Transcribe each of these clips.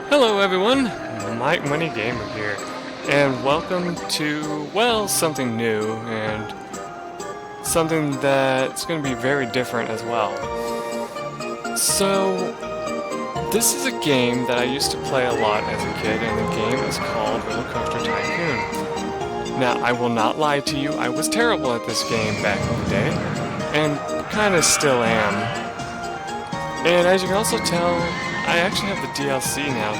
Hello everyone, MikeMoneyGMR here, and welcome to, well, something new, and something that's going to be very different as well. So, this is a game that I used to play a lot as a kid, and the game is called Rollercoaster Tycoon. Now, I will not lie to you, I was terrible at this game back in the day, and kind of still am. And as you can also tell, I actually have the DLC now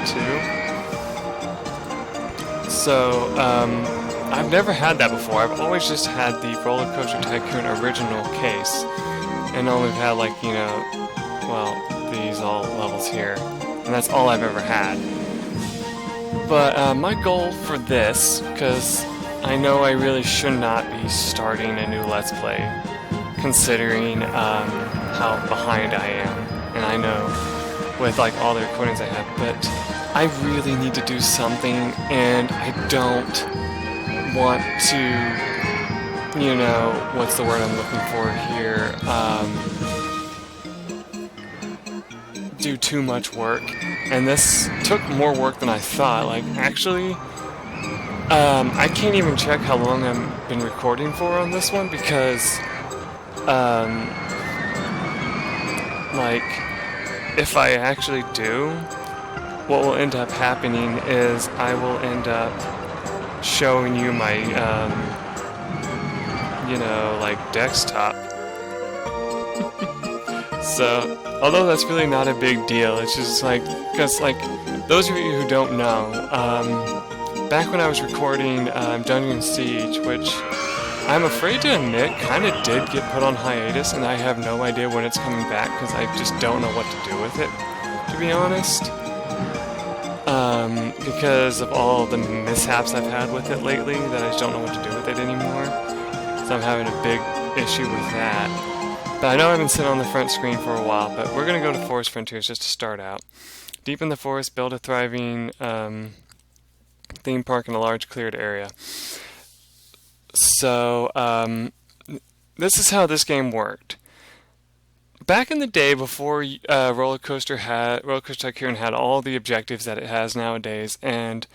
too. So, I've never had that before. I've always just had the Rollercoaster Tycoon original case. And only had these all levels here. And that's all I've ever had. But my goal for this, because I know I really should not be starting a new Let's Play, considering how behind I am. And I know with all the recordings I have, but I really need to do something, and I don't want to, what's the word I'm looking for here, do too much work. And this took more work than I thought. Actually, I can't even check how long I've been recording for on this one, because, if I actually do, what will end up happening is I will end up showing you my, desktop. So, although that's really not a big deal, it's just because those of you who don't know, back when I was recording Dungeon Siege, which I'm afraid to admit kind of did get put on hiatus, and I have no idea when it's coming back because I just don't know what to do with it, to be honest. Because of all the mishaps I've had with it lately, that I just don't know what to do with it anymore. So I'm having a big issue with that. But I know I've been sitting on the front screen for a while, but we're going to go to Forest Frontiers just to start out. Deep in the forest, build a thriving theme park in a large cleared area. So, this is how this game worked. Back in the day, before Rollercoaster Tycoon had all the objectives that it has nowadays, and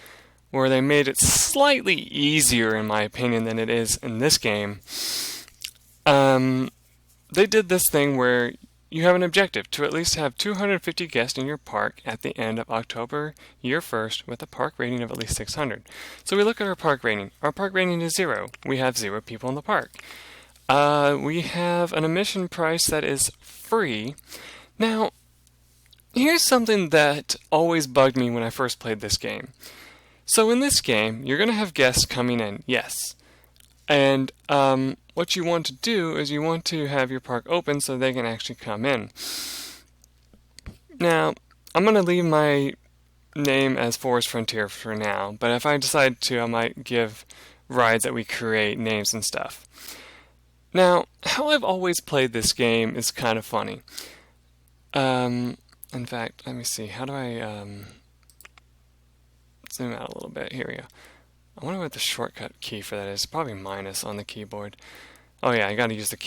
where they made it slightly easier, in my opinion, than it is in this game, they did this thing where you have an objective to at least have 250 guests in your park at the end of October, year first, with a park rating of at least 600. So we look at our park rating. Our park rating is 0. We have 0 people in the park. We have an admission price that is free. Now, here's something that always bugged me when I first played this game. So in this game, you're going to have guests coming in, yes. And what you want to do is you want to have your park open so they can actually come in. Now, I'm going to leave my name as Forest Frontier for now, but if I decide to, I might give rides that we create names and stuff. Now, how I've always played this game is kind of funny. In fact, let me see, how do I zoom out a little bit? Here we go. I wonder what the shortcut key for that is. Probably minus on the keyboard. Oh yeah, I gotta use the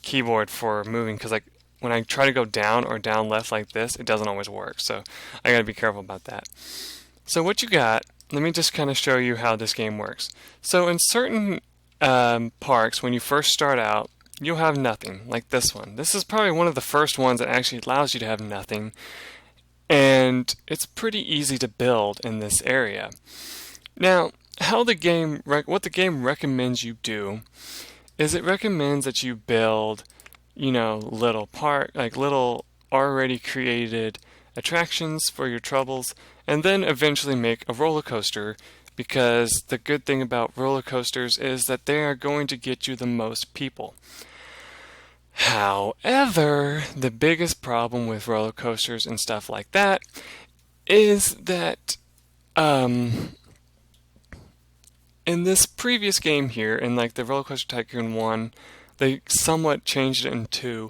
keyboard for moving, because when I try to go down or down left like this, it doesn't always work. So I gotta be careful about that. So what you got, let me just kind of show you how this game works. So in certain parks, when you first start out, you'll have nothing, like this one. This is probably one of the first ones that actually allows you to have nothing. And it's pretty easy to build in this area. Now, what the game recommends you do is it recommends that you build, little already created attractions for your troubles, and then eventually make a roller coaster, because the good thing about roller coasters is that they are going to get you the most people. However, the biggest problem with roller coasters and stuff like that is that in this previous game here, in the Rollercoaster Tycoon 1, they somewhat changed it in 2,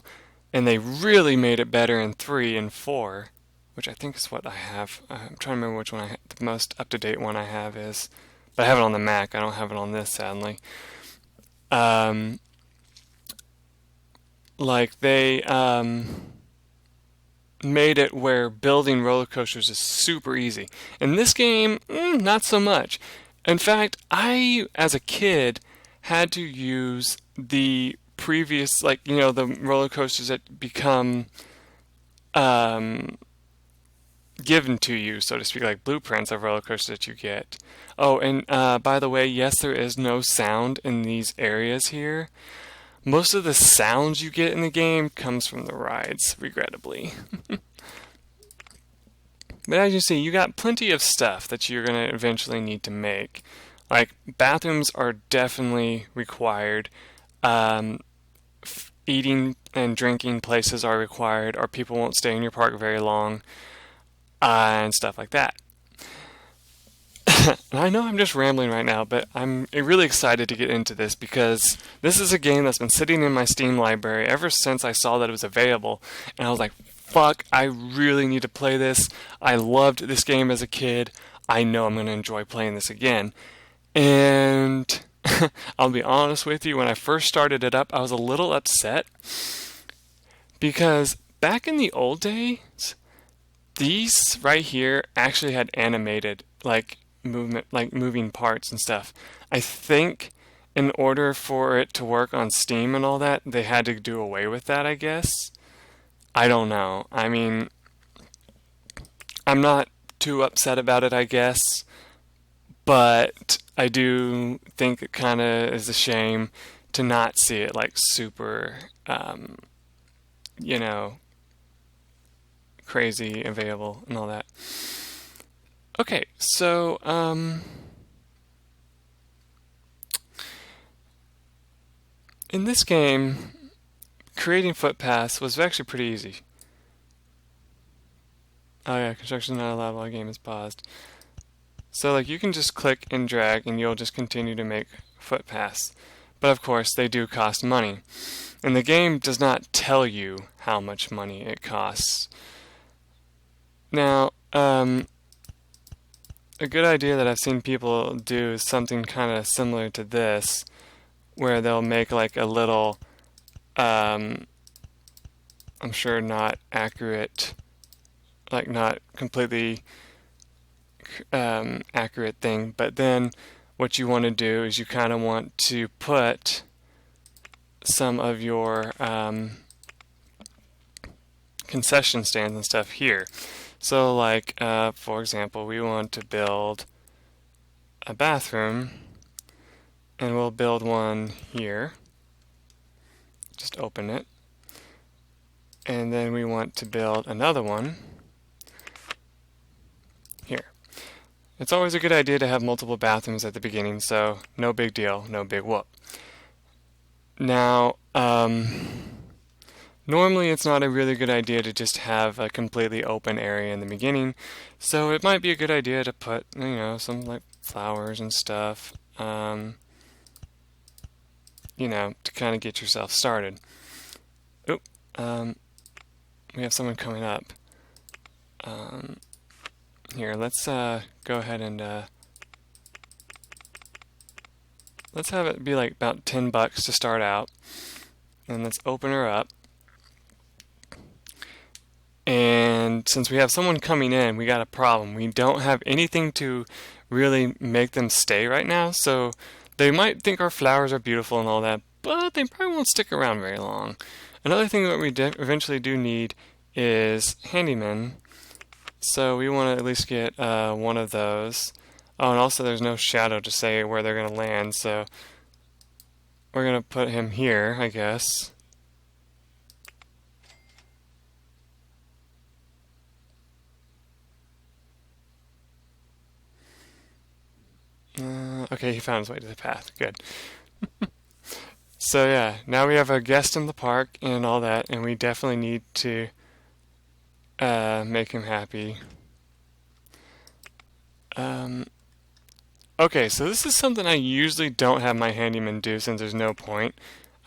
and they really made it better in 3 and 4, which I think is what I have. I'm trying to remember which one the most up-to-date one I have is. But I have it on the Mac, I don't have it on this, sadly. made it where building roller coasters is super easy. In this game, not so much. In fact, I, as a kid, had to use the previous, like, the roller coasters that become um, given to you, so to speak, like blueprints of roller coasters that you get. Oh, and by the way, yes, there is no sound in these areas here. Most of the sounds you get in the game comes from the rides, regrettably. But as you see, you got plenty of stuff that you're going to eventually need to make. Like, bathrooms are definitely required. Um, Eating and drinking places are required, or people won't stay in your park very long, and stuff like that. And I know I'm just rambling right now, but I'm really excited to get into this because this is a game that's been sitting in my Steam library ever since I saw that it was available, and I was like, fuck, I really need to play this. I loved this game as a kid. I know I'm going to enjoy playing this again. And I'll be honest with you, when I first started it up, I was a little upset because back in the old days, these right here actually had animated like movement, like moving parts and stuff. I think in order for it to work on Steam and all that, they had to do away with that, I guess. I don't know. I mean, I'm not too upset about it, I guess, but I do think it kind of is a shame to not see it like super, you know, crazy available and all that. Okay, so in this game, creating footpaths was actually pretty easy. Oh yeah, construction is not allowed while the game is paused. So like you can just click and drag and you'll just continue to make footpaths. But of course they do cost money. And the game does not tell you how much money it costs. Now, a good idea that I've seen people do is something kind of similar to this, where they'll make like a little, I'm sure not accurate, like not completely accurate thing, but then what you want to do is you kind of want to put some of your concession stands and stuff here. So like, for example, we want to build a bathroom, and we'll build one here. Just open it. And then we want to build another one here. It's always a good idea to have multiple bathrooms at the beginning, so no big deal, no big whoop. Now, normally it's not a really good idea to just have a completely open area in the beginning, so it might be a good idea to put, some like flowers and stuff, to kind of get yourself started. Oop, we have someone coming up. Here, let's go ahead and let's have it be like about $10 to start out, and let's open her up. And since we have someone coming in, we got a problem. We don't have anything to really make them stay right now, so they might think our flowers are beautiful and all that, but they probably won't stick around very long. Another thing that we eventually do need is handymen, so we want to at least get one of those. Oh, and also there's no shadow to say where they're going to land, so we're going to put him here, I guess. Okay, he found his way to the path. Good. So yeah, now we have a guest in the park and all that, and we definitely need to make him happy. Okay, so this is something I usually don't have my handyman do since there's no point.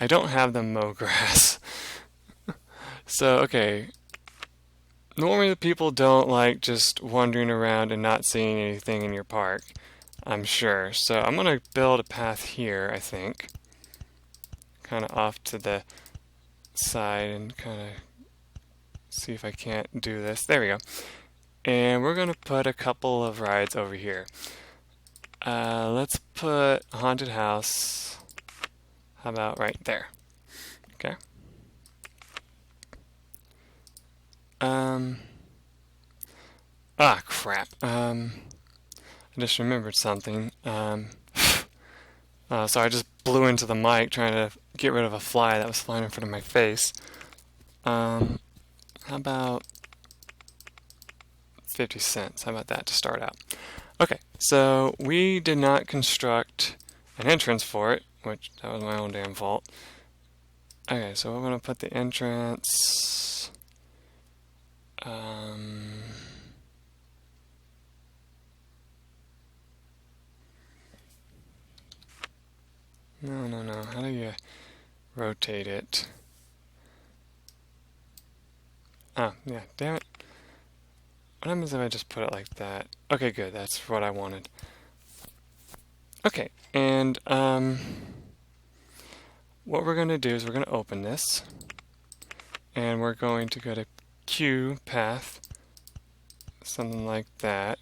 I don't have them mow grass. So, okay. Normally the people don't like just wandering around and not seeing anything in your park, I'm sure. So I'm going to build a path here, I think. Kind of off to the side and kind of see if I can't do this. There we go. And we're gonna put a couple of rides over here. Let's put haunted house. How about right there? Okay. Crap. I just remembered something. So I just blew into the mic trying to get rid of a fly that was flying in front of my face. How about 50 cents? How about that to start out? Okay, so we did not construct an entrance for it, which that was my own damn fault. Okay, so we're going to put the entrance... No. How do you rotate it? Ah, yeah, damn it. What happens if I just put it like that? Okay, good, that's what I wanted. Okay, and what we're going to do is we're going to open this, and we're going to go to Q path, something like that.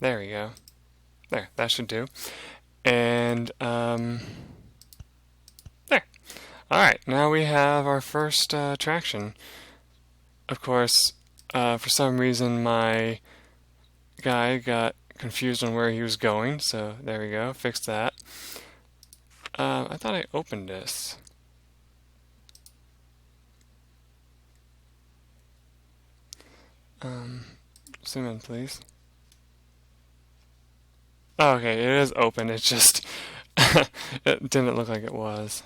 There we go. There, that should do. And there. Alright, now we have our first attraction. Of course, for some reason my guy got confused on where he was going, so there we go, fixed that. I thought I opened this. Zoom in, please. Oh, okay, it is open, it just it didn't look like it was.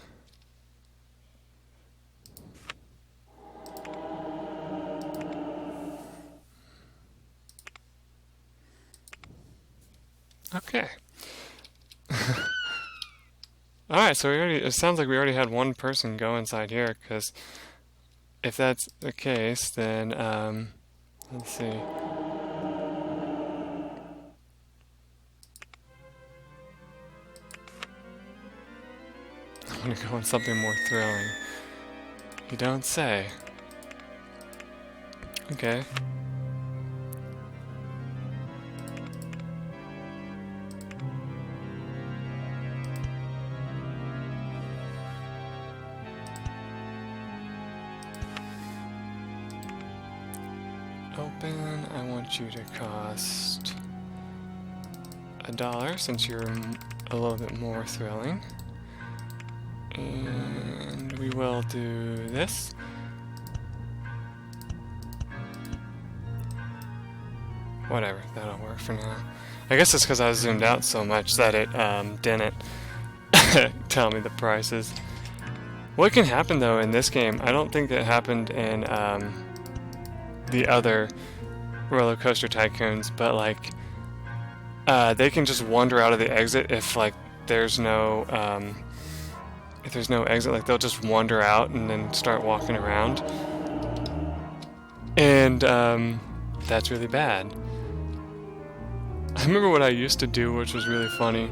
Okay. Alright, so it sounds like we already had one person go inside here, because if that's the case, then, let's see. I'm gonna go on something more thrilling. You don't say. Okay. Open, I want you to cost $1 since you're a little bit more thrilling. And we will do this. Whatever, that'll work for now. I guess it's because I was zoomed out so much that it didn't tell me the prices. What can happen though in this game, I don't think that happened in the other Rollercoaster Tycoons, but like they can just wander out of the exit if like there's no exit, like they'll just wander out and then start walking around, and that's really bad. I remember what I used to do, which was really funny,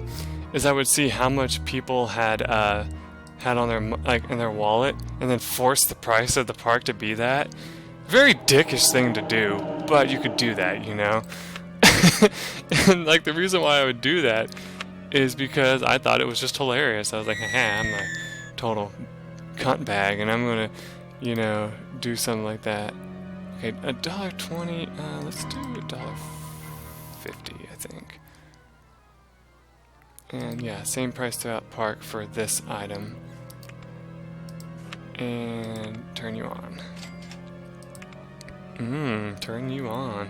is I would see how much people had on their in their wallet, and then force the price of the park to be that. Very dickish thing to do, but you could do that, you know. And like the reason why I would do that is because I thought it was just hilarious. I was like, haha, I'm a total cunt bag, and I'm gonna, you know, do something like that. Okay, $1.20. Let's do $1.50, I think. And yeah, same price throughout park for this item. And turn you on. Turn you on.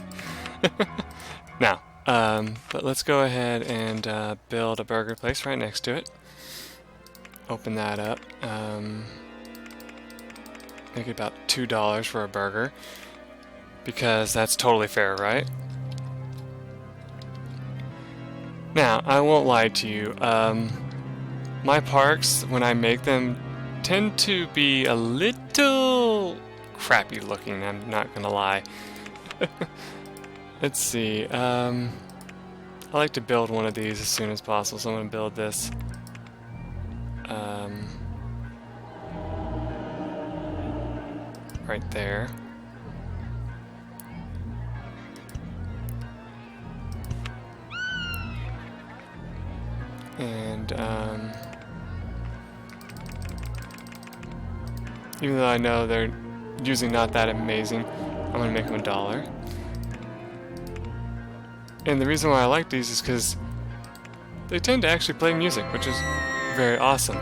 Now, but let's go ahead and build a burger place right next to it. Open that up. Make it about $2 for a burger, because that's totally fair, right? Now, I won't lie to you. My parks, when I make them, tend to be a little crappy looking, I'm not gonna lie. Let's see, I like to build one of these as soon as possible, so I'm gonna build this. right there. And even though I know they're usually not that amazing, I'm gonna make them $1. And the reason why I like these is because they tend to actually play music, which is very awesome.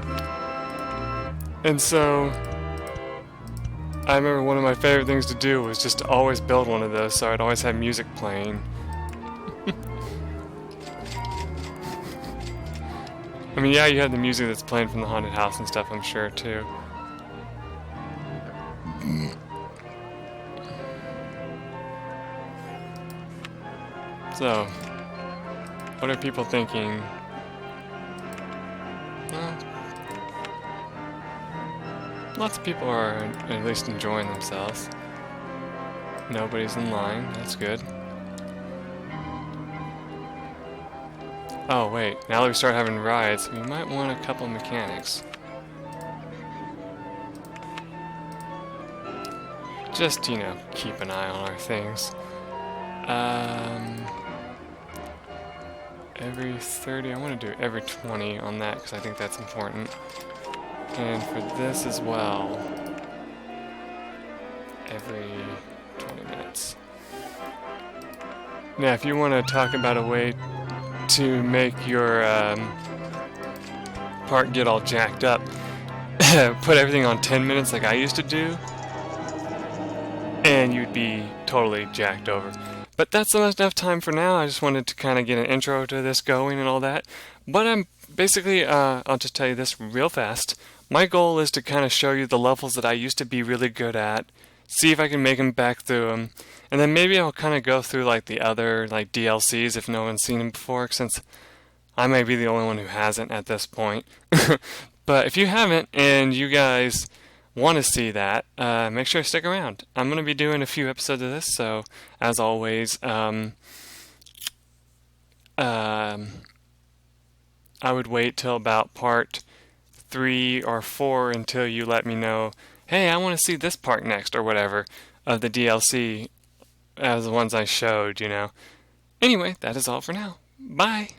And so I remember one of my favorite things to do was just to always build one of those, so I'd always have music playing. I mean, yeah, you have the music that's playing from the haunted house and stuff, I'm sure, too. So, what are people thinking? Well, lots of people are at least enjoying themselves. Nobody's in line, that's good. Oh wait, now that we start having rides, we might want a couple mechanics. Just, you know, keep an eye on our things. Every 30, I want to do every 20 on that because I think that's important. And for this as well, every 20 minutes. Now, if you want to talk about a way to make your park get all jacked up, put everything on 10 minutes like I used to do, and you'd be totally jacked over. But that's enough time for now. I just wanted to kind of get an intro to this going and all that. But I'm basically, I'll just tell you this real fast. My goal is to kind of show you the levels that I used to be really good at, see if I can make them back through them, and then maybe I'll kind of go through like the other like DLCs if no one's seen them before, since I might be the only one who hasn't at this point. But if you haven't and you guys want to see that, make sure to stick around. I'm going to be doing a few episodes of this, so as always, I would wait till about part 3 or 4 until you let me know, hey, I want to see this part next, or whatever, of the DLC as the ones I showed, you know. Anyway, that is all for now. Bye!